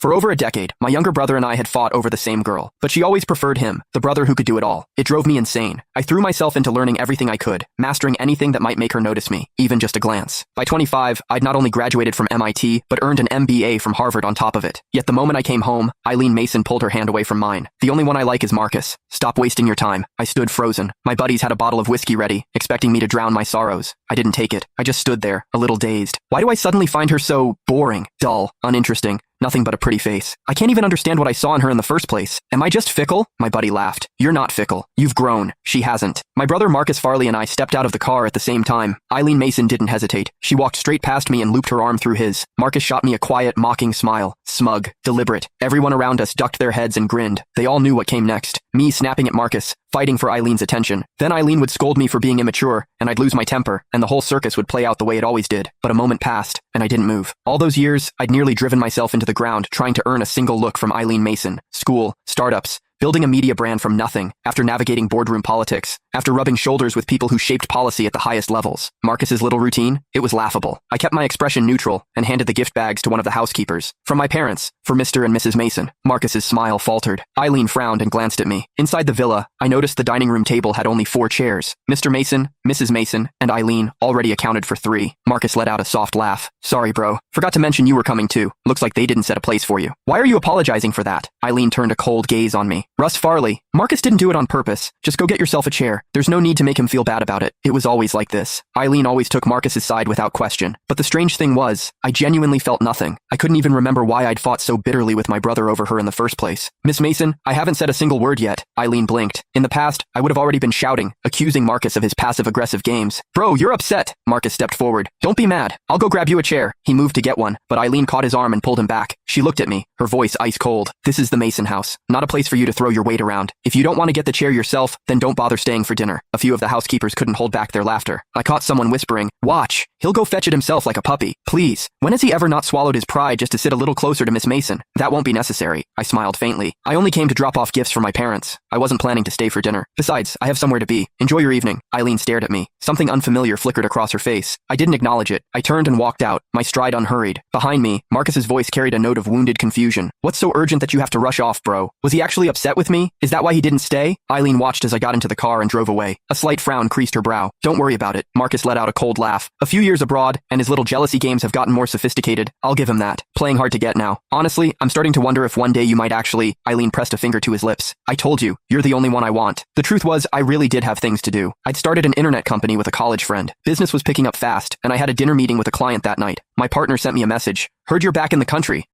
For over a decade, my younger brother and I had fought over the same girl, but she always preferred him, the brother who could do it all. It drove me insane. I threw myself into learning everything I could, mastering anything that might make her notice me, even just a glance. By 25, I'd not only graduated from MIT, but earned an MBA from Harvard on top of it. Yet the moment I came home, Eileen Mason pulled her hand away from mine. The only one I like is Marcus. Stop wasting your time. I stood frozen. My buddies had a bottle of whiskey ready, expecting me to drown my sorrows. I didn't take it. I just stood there, a little dazed. Why do I suddenly find her so boring, dull, uninteresting? Nothing but a pretty face. I can't even understand what I saw in her in the first place. Am I just fickle? My buddy laughed. You're not fickle. You've grown. She hasn't. My brother Marcus Farley and I stepped out of the car at the same time. Eileen Mason didn't hesitate. She walked straight past me and looped her arm through his. Marcus shot me a quiet, mocking smile. Smug. Deliberate. Everyone around us ducked their heads and grinned. They all knew what came next. Me snapping at Marcus, fighting for Eileen's attention. Then Eileen would scold me for being immature, and I'd lose my temper, and the whole circus would play out the way it always did. But a moment passed, and I didn't move. All those years, I'd nearly driven myself into the ground trying to earn a single look from Eileen Mason. School, startups, building a media brand from nothing, after navigating boardroom politics, after rubbing shoulders with people who shaped policy at the highest levels. Marcus's little routine? It was laughable. I kept my expression neutral and handed the gift bags to one of the housekeepers. From my parents, for Mr. and Mrs. Mason. Marcus's smile faltered. Eileen frowned and glanced at me. Inside the villa, I noticed the dining room table had only 4 chairs. Mr. Mason, Mrs. Mason, and Eileen already accounted for 3. Marcus let out a soft laugh. Sorry, bro. Forgot to mention you were coming too. Looks like they didn't set a place for you. Why are you apologizing for that? Eileen turned a cold gaze on me. Russ Farley. Marcus didn't do it on purpose. Just go get yourself a chair. There's no need to make him feel bad about it. It was always like this. Eileen always took Marcus's side without question. But the strange thing was, I genuinely felt nothing. I couldn't even remember why I'd fought so bitterly with my brother over her in the first place. Miss Mason, I haven't said a single word yet. Eileen blinked. In the past, I would have already been shouting, accusing Marcus of his passive-aggressive games. Bro, you're upset. Marcus stepped forward. Don't be mad. I'll go grab you a chair. He moved to get one, but Eileen caught his arm and pulled him back. She looked at me, her voice ice cold. This is the Mason house, not a place for you to throw your weight around. If you don't want to get the chair yourself, then don't bother staying for dinner. A few of the housekeepers couldn't hold back their laughter. I caught someone whispering, watch, he'll go fetch it himself like a puppy. Please, when has he ever not swallowed his pride just to sit a little closer to Miss Mason? That won't be necessary. I smiled faintly. I only came to drop off gifts for my parents. I wasn't planning to stay for dinner. Besides, I have somewhere to be. Enjoy your evening. Eileen stared at me. Something unfamiliar flickered across her face. I didn't acknowledge it. I turned and walked out, my stride unhurried. Behind me, Marcus's voice carried a note of wounded confusion. What's so urgent that you have to rush off, bro? Was he actually upset with me? Is that why he didn't stay? Eileen watched as I got into the car and drove away. A slight frown creased her brow. Don't worry about it. Marcus let out a cold laugh. A few years abroad, and his little jealousy games have gotten more sophisticated. I'll give him that. Playing hard to get now. Honestly, I'm starting to wonder if one day you might actually... Eileen pressed a finger to his lips. I told you, you're the only one I want. The truth was, I really did have things to do. I'd started an internet company with a college friend. Business was picking up fast, and I had a dinner meeting with a client that night. My partner sent me a message. Heard you're back in the country.